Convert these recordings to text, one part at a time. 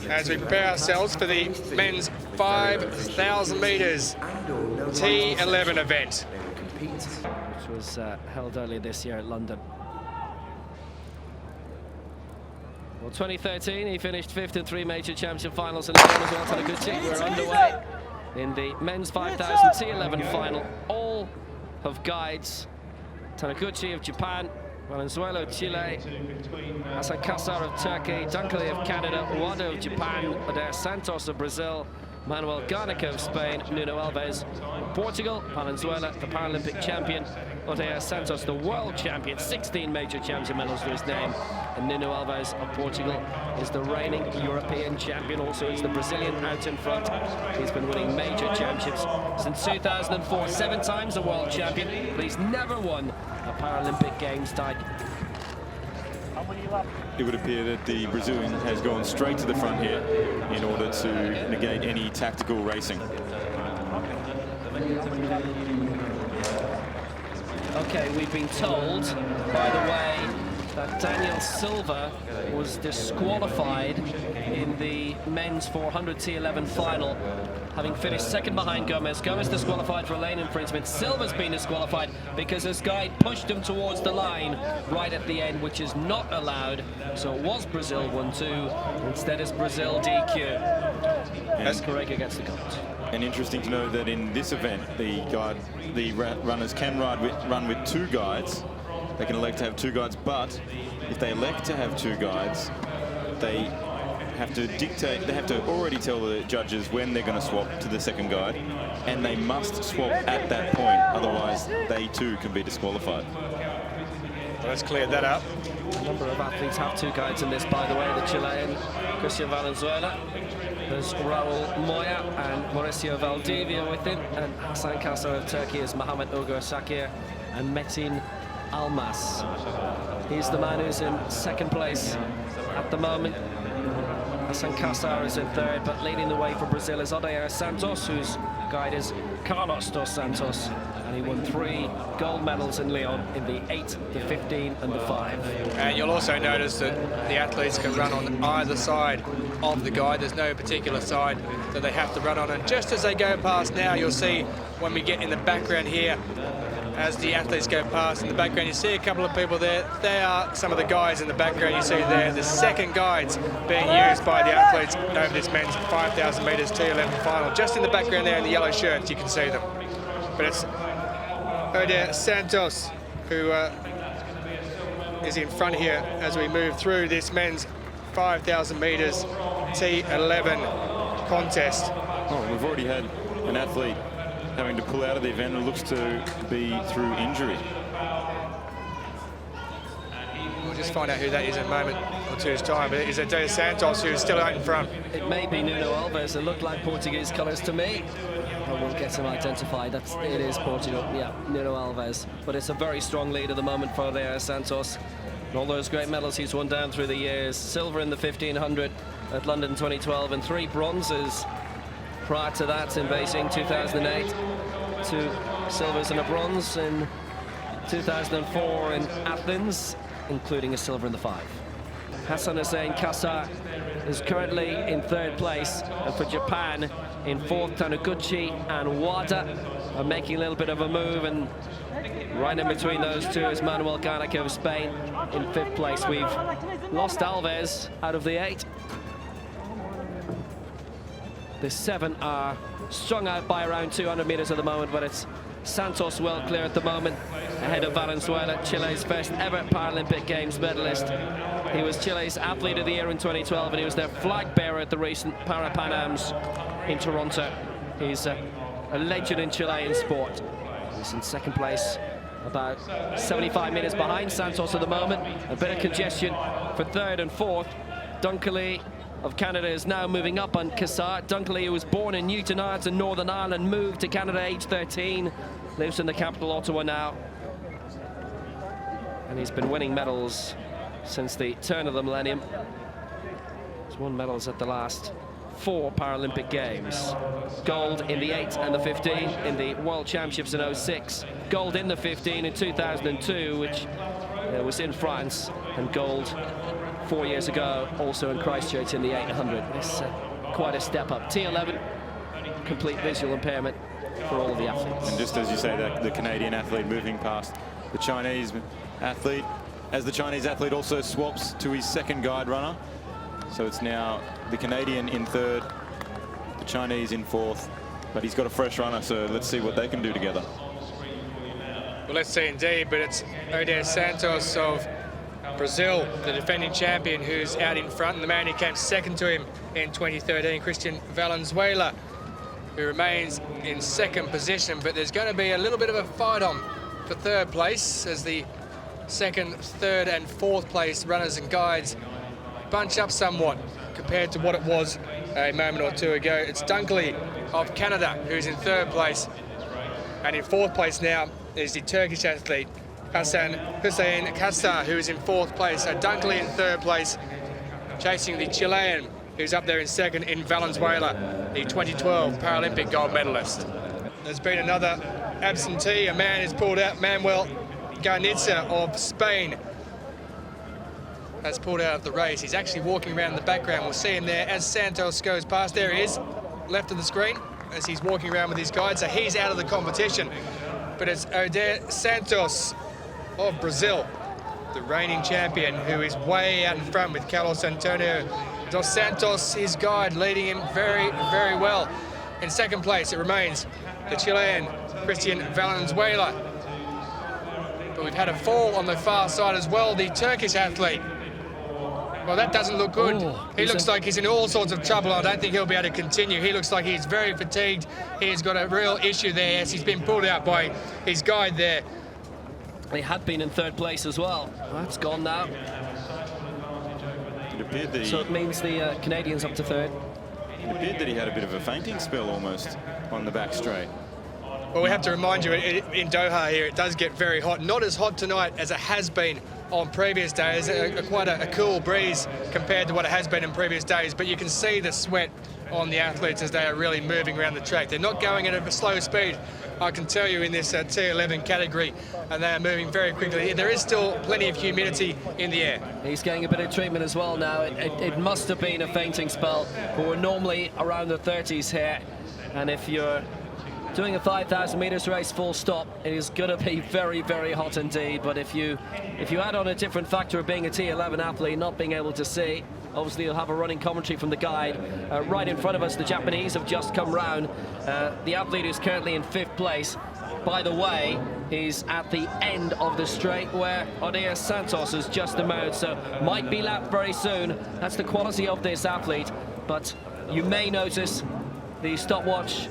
as we prepare ourselves for the men's 5,000 metres T11 event. Which was held earlier this year at London. Well, 2013, he finished 5th in 3 major championship finals in London as well. Taniguchi, we're underway in the men's 5,000 T11 final. All have guides. Taniguchi of Japan, Valenzuela of Chile, Hasan of Turkey, DUNKERLEY of Canada, WADA of Japan, Odair SANTOS of Brazil, Manuel GARNICA of Spain, Nuno ALVES of Portugal, Valenzuela, the Paralympic champion, Odair SANTOS, the world champion, 16 major championship medals to his name, and Nuno ALVES of Portugal is the reigning European champion. Also, it's the Brazilian out in front. He's been winning major championships since 2004, 7 times a world champion, but he's never won a Paralympic Games title. It would appear that the Brazilian has gone straight to the front here in order to negate any tactical racing. Okay, we've been told, by the way, that Daniel Silva was disqualified in the men's 400 T11 final, having finished 2nd behind Gomez. Gomez disqualified for lane infringement. Silva's been disqualified because his guide pushed him towards the line right at the end, which is not allowed. So it was Brazil 1-2. Instead it's Brazil DQ. As Correga gets the gold. And interesting to know that in this event, the runners can run with 2 guides. They can elect to have 2 guides, but if they elect to have 2 guides, they have to dictate, they have to already tell the judges when they're going to swap to the 2nd guide, and they must swap at that point, otherwise they too can be disqualified. Let's clear that up. A number of athletes have 2 guides in this, by the way. The Chilean Cristian VALENZUELA, there's Raul Moya and Mauricio Valdivia with him, and Hasan of Turkey is Mohamed Ugur Sakir and Metin Almas. He's the man who's in 2nd place at the moment. Hasan is in 3rd, but leading the way for Brazil is Odair SANTOS, whose guide is Carlos dos Santos, and he won 3 gold medals in Lyon in the 8, the 15 and the 5. And you'll also notice that the athletes can run on either side of the guide. There's no particular side that they have to run on, and just as they go past now, you'll see when we get in the background here, as the athletes go past in the background, you see a couple of people there. They are some of the guys in the background you see there, the 2nd guides being used by the athletes over this men's 5,000 metres T11 final. Just in the background there in the yellow shirts, you can see them. But it's Odair SANTOS who is in front here as we move through this men's 5,000 metres T11 contest. Oh, we've already had an athlete having to pull out of the event. It looks to be through injury. We'll just find out who that is in a moment or two's time, but it is Odair SANTOS who's still out in front. It may be Nuno Alves. It looked like Portuguese colours to me, but we'll get him identified. It is Portugal, yeah, Nuno Alves. But it's a very strong lead at the moment for Odair SANTOS. And all those great medals he's won down through the years. Silver in the 1500 at London 2012 and 3 bronzes prior to that in Beijing 2008, 2 silvers and a bronze in 2004 in Athens, including a silver in the 5. Hasan KACAR is currently in 3rd place, and for Japan in 4th, Taniguchi and WADA are making a little bit of a move, and right in between those 2 is Manuel GARNICA of Spain in 5th place. We've lost Alves out of the 8. The 7 are strung out by around 200 meters at the moment, but it's SANTOS well clear at the moment, ahead of Valenzuela, Chile's first ever Paralympic Games medalist. He was Chile's Athlete of the Year in 2012, and he was their flag bearer at the recent Pan Ams in Toronto. He's a legend in Chilean sport. He's in 2nd place, about 75 meters behind SANTOS at the moment. A bit of congestion for 3rd and 4th. DUNKERLEY of Canada is now moving up on KACAR. DUNKERLEY, who was born in Newton Ards in Northern Ireland, moved to Canada age 13, lives in the capital Ottawa now. And he's been winning medals since the turn of the millennium. He's won medals at the last 4 Paralympic Games. Gold in the 8 and the 15 in the World Championships in 06. Gold in the 15 in 2002, which was in France, and gold 4 years ago, also in Christchurch in the 800. It's quite a step up. T11, complete visual impairment for all of the athletes. And just as you say, that the Canadian athlete moving past the Chinese athlete, as the Chinese athlete also swaps to his second guide runner. So it's now the Canadian in third, the Chinese in fourth, but he's got a fresh runner, so let's see what they can do together. Well, let's see indeed, but it's Odair SANTOS of Brazil, the defending champion, who's out in front, and the man who came second to him in 2013, Cristian VALENZUELA, who remains in second position, but there's going to be a little bit of a fight on for third place as the second, third and fourth place runners and guides bunch up somewhat compared to what it was a moment or two ago. It's DUNKERLEY of Canada who's in third place, and in fourth place now is the Turkish athlete Hasan Huseyin who is in fourth place. So DUNKERLEY in third place, chasing the Chilean who's up there in second in Valenzuela, the 2012 Paralympic gold medalist. There's been another absentee. A man is pulled out. Manuel GARNICA of Spain has pulled out of the race. He's actually walking around in the background. We'll see him there as Santos goes past. There he is, left of the screen, as he's walking around with his guide. So he's out of the competition. But it's Odair SANTOS of Brazil, the reigning champion, who is way out in front with Carlos Antonio dos Santos, his guide, leading him very, very well. In second place, it remains the Chilean Cristian VALENZUELA. But we've had a fall on the far side as well, the Turkish athlete. Well, that doesn't look good. He looks like he's in all sorts of trouble. I don't think he'll be able to continue. He looks like he's very fatigued. He's got a real issue there as he's been pulled out by his guide there. He had been in third place as well. That's gone now. It appeared So it means the Canadians up to third. It appeared that he had a bit of a fainting spell almost on the back straight. Well, we have to remind you, in Doha here, it does get very hot. Not as hot tonight as it has been on previous days. Quite a cool breeze compared to what it has been in previous days, but you can see the sweat on the athletes as they are really moving around the track. They're not going at a slow speed, I can tell you, in this T11 category, and they are moving very quickly. There is still plenty of humidity in the air. He's getting a bit of treatment as well now. It must have been a fainting spell, but we're normally around the 30s here, and if you're doing a 5,000 meters race full stop, it is going to be very, very hot indeed. But if you add on a different factor of being a T11 athlete, not being able to see, obviously you'll have a running commentary from the guide. Right in front of us, the Japanese have just come round. The athlete is currently in fifth place. By the way, he's at the end of the straight where Odair SANTOS has just emerged, so might be lapped very soon. That's the quality of this athlete. But you may notice the stopwatch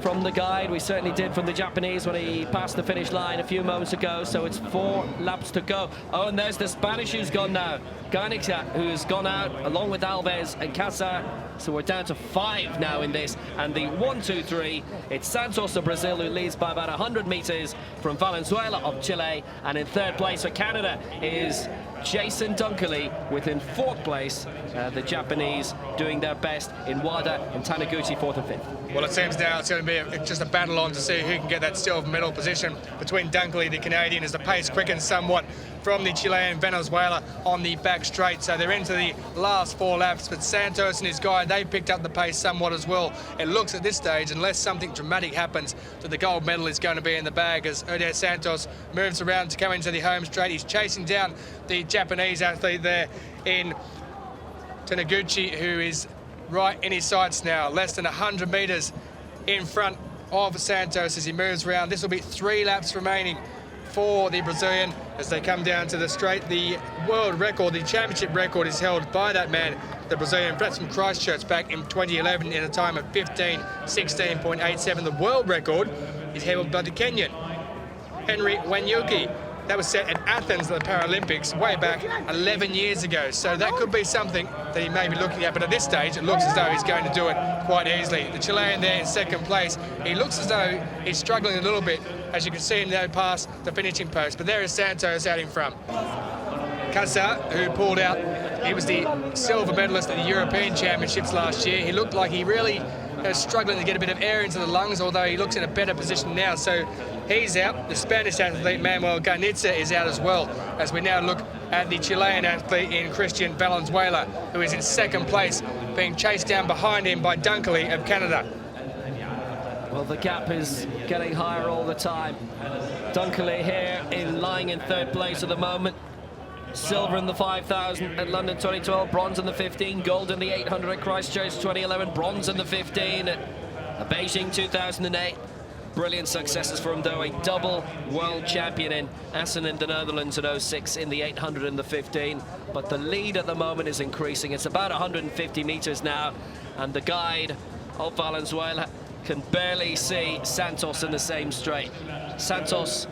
from the guide. We certainly did from the Japanese when he passed the finish line a few moments ago. So it's 4 laps to go. Oh, and there's the Spanish who's gone now. Garnica, who's gone out along with Alves and KACAR. So we're down to 5 now in this. And the 1, 2, 3, it's Santos of Brazil who leads by about 100 meters from Valenzuela of Chile. And in third place for Canada is Jason DUNKERLEY, within fourth place. The Japanese doing their best in WADA and Taniguchi fourth and fifth. Well, it seems now it's going to be just a battle on to see who can get that silver medal position between DUNKERLEY, the Canadian, as the pace quickens somewhat from the Chilean Venezuela on the back straight. So they're into the last 4 laps, but Santos and his guide, they picked up the pace somewhat as well. It looks at this stage, unless something dramatic happens, that the gold medal is going to be in the bag as Odair SANTOS moves around to come into the home straight. He's chasing down the Japanese athlete there in Taniguchi, who is right in his sights now, less than 100 meters in front of Santos as he moves around. This will be 3 laps remaining for the Brazilian as they come down to the straight. The world record, the championship record, is held by that man, the Brazilian. That's from Christchurch back in 2011 in a time of 15:16.87. The world record is held by the Kenyan, Henry Wanyuki. That was set at Athens at the Paralympics way back 11 years ago. So that could be something that he may be looking at. But at this stage, it looks as though he's going to do it quite easily. The Chilean there in second place. He looks as though he's struggling a little bit, as you can see him now past the finishing post. But there is Santos out in front. KACAR, who pulled out, he was the silver medalist at the European Championships last year. He looked like he really was struggling to get a bit of air into the lungs, although he looks in a better position now. So he's out. The Spanish athlete Manuel GARNICA is out as well, as we now look at the Chilean athlete in Cristian VALENZUELA, who is in second place, being chased down behind him by DUNKERLEY of Canada. Well, the gap is getting higher all the time. DUNKERLEY here lying in third place at the moment. Silver in the 5,000 at London 2012, bronze in the 15, gold in the 800 at Christchurch 2011, bronze in the 15 at Beijing 2008. Brilliant successes for him, though. A double world champion in Hasan in the Netherlands at 06 in the 800 and the 15. But the lead at the moment is increasing. It's about 150 meters now, and the guide of Valenzuela can barely see Santos in the same straight. Santos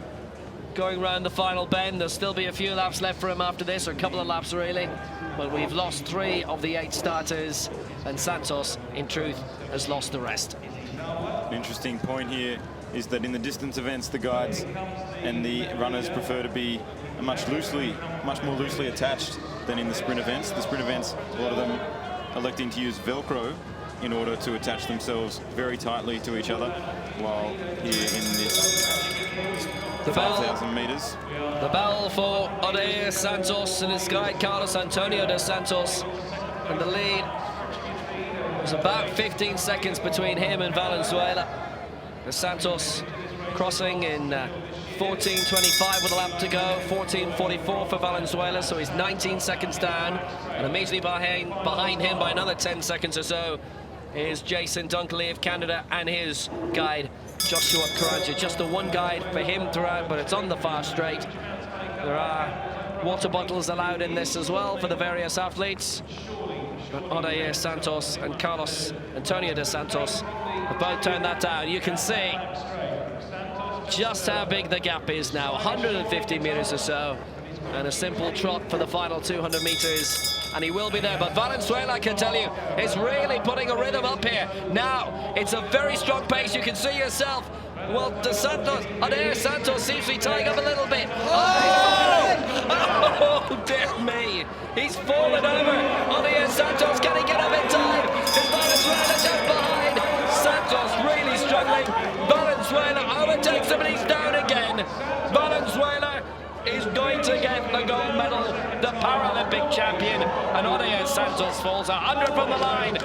going around the final bend. There'll still be a few laps left for him after this, or a couple of laps really. But we've lost 3 of the 8 starters, and Santos, in truth, has lost the rest. An interesting point here is that in the distance events, the guides and the runners prefer to be much more loosely attached than in the sprint events. The sprint events, a lot of them electing to use Velcro in order to attach themselves very tightly to each other, while here in this 5,000 meters. The bell for Odair Santos and his guide Carlos Antonio dos Santos, and the lead was about 15 seconds between him and Valenzuela. Dos Santos crossing in 14:25 with a lap to go, 14:44 for Valenzuela, so he's 19 seconds down, and immediately behind him by another 10 seconds or so is Jason DUNKERLEY of Canada and his guide Joshua Karanja. Just the one guide for him throughout, but it's on the far straight. There are water bottles allowed in this as well for the various athletes. But Odair Santos and Carlos Antonio dos Santos have both turned that down. You can see just how big the gap is now, 150 meters or so, and a simple trot for the final 200 meters. And he will be there, but Valenzuela, I can tell you, is really putting a rhythm up here. Now, it's a very strong pace, you can see yourself. Well, dos Santos, Odair Santos seems to be tying up a little bit. Oh, dear me. He's fallen over. Odair Santos, can he get up in time? Is Valenzuela just behind? Santos really struggling. Valenzuela overtakes him and he's down again. Valenzuela is going to get the gold medal, the Paralympic champion, and Odair Santos falls 100 from the line.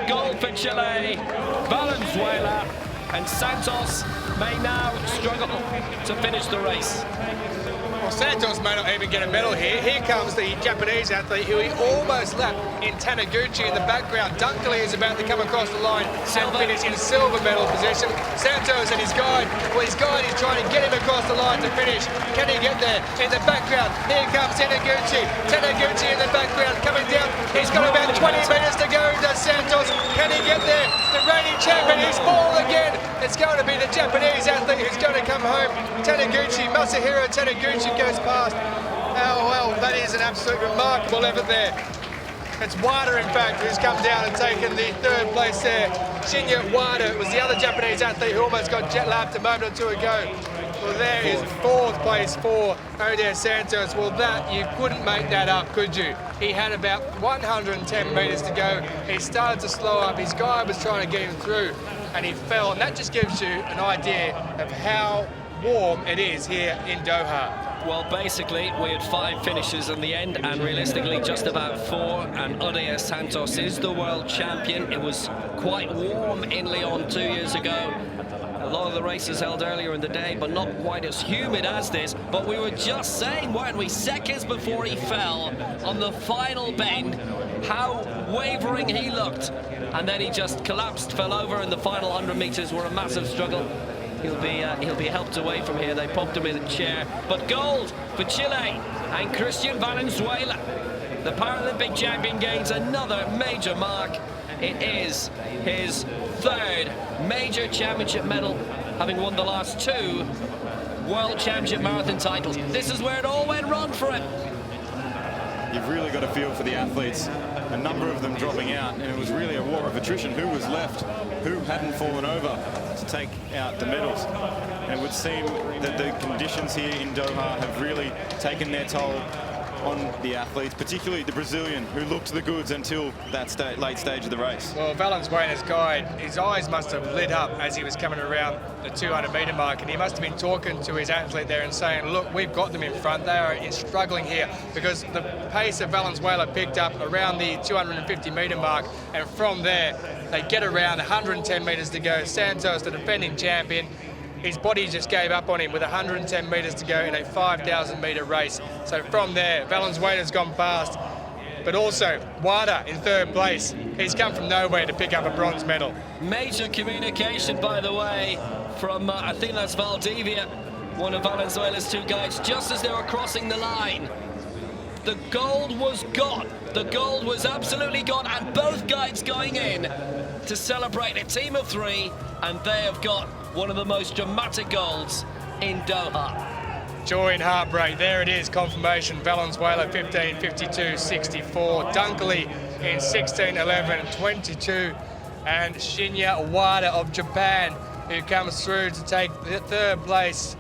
Gold for Chile, Valenzuela, and Santos may now struggle to finish the race. Well, Santos may not even get a medal here. Here comes the Japanese athlete who he almost lapped in Taniguchi in the background. DUNKERLEY is about to come across the line and finish in silver medal position. Santos and his guide, is trying to get him across the line to finish. Can he get there? In the background, here comes Taniguchi. Taniguchi in the background coming down. He's got about 20 meters to go, does Santos. Can he get there? The reigning champion, he's fallen again. It's going to be the Japanese athlete who's going to come home. Taniguchi, Masahiro Taniguchi goes past. Oh, well, that is an absolute remarkable effort there. It's WADA, in fact, who's come down and taken the 3rd place there. Shinya WADA was the other Japanese athlete who almost got jet-lapped a moment or 2 ago. Well, there is 4th place for Odair Santos. Well, that, you couldn't make that up, could you? He had about 110 meters to go. He started to slow up. His guy was trying to get him through, and he fell. And that just gives you an idea of how warm it is here in Doha. Well, basically, we had 5 finishes in the end, and realistically just about 4, and Odair Santos is the world champion. It was quite warm in Lyon 2 years ago. A lot of the races held earlier in the day, but not quite as humid as this. But we were just saying, weren't we, seconds before he fell on the final bend, how wavering he looked. And then he just collapsed, fell over, and the final 100 meters were a massive struggle. He'll be helped away from here. They popped him in a chair. But gold for Chile and Cristian Valenzuela. The Paralympic champion gains another major mark. It is his 3rd major championship medal, having won the last 2 World Championship marathon titles. This is where it all went wrong for him. You've really got a feel for the athletes. A number of them dropping out, and it was really a war of attrition. Who was left? Who hadn't fallen over to take out the medals? And it would seem that the conditions here in Doha have really taken their toll on the athletes, particularly the Brazilian, who looked the goods until that late stage of the race? Well, Valenzuela's guide, his eyes must have lit up as he was coming around the 200-metre mark, and he must have been talking to his athlete there and saying, look, we've got them in front. They are struggling here, because the pace of Valenzuela picked up around the 250-metre mark, and from there, they get around 110 metres to go. Santos, the defending champion, his body just gave up on him with 110 metres to go in a 5,000-metre race. So from there, Valenzuela's gone past. But also, WADA in third place. He's come from nowhere to pick up a bronze medal. Major communication, by the way, from, I think that's Valdivia, one of Valenzuela's two guides, just as they were crossing the line. The gold was gone. The gold was absolutely gone, and both guides going in to celebrate a team of three, and they have got one of the most dramatic golds in Doha. Joy and heartbreak, there it is, confirmation. Valenzuela 15:52.64, Dunkerley in 16:11.22, and Shinya WADA of Japan, who comes through to take the third place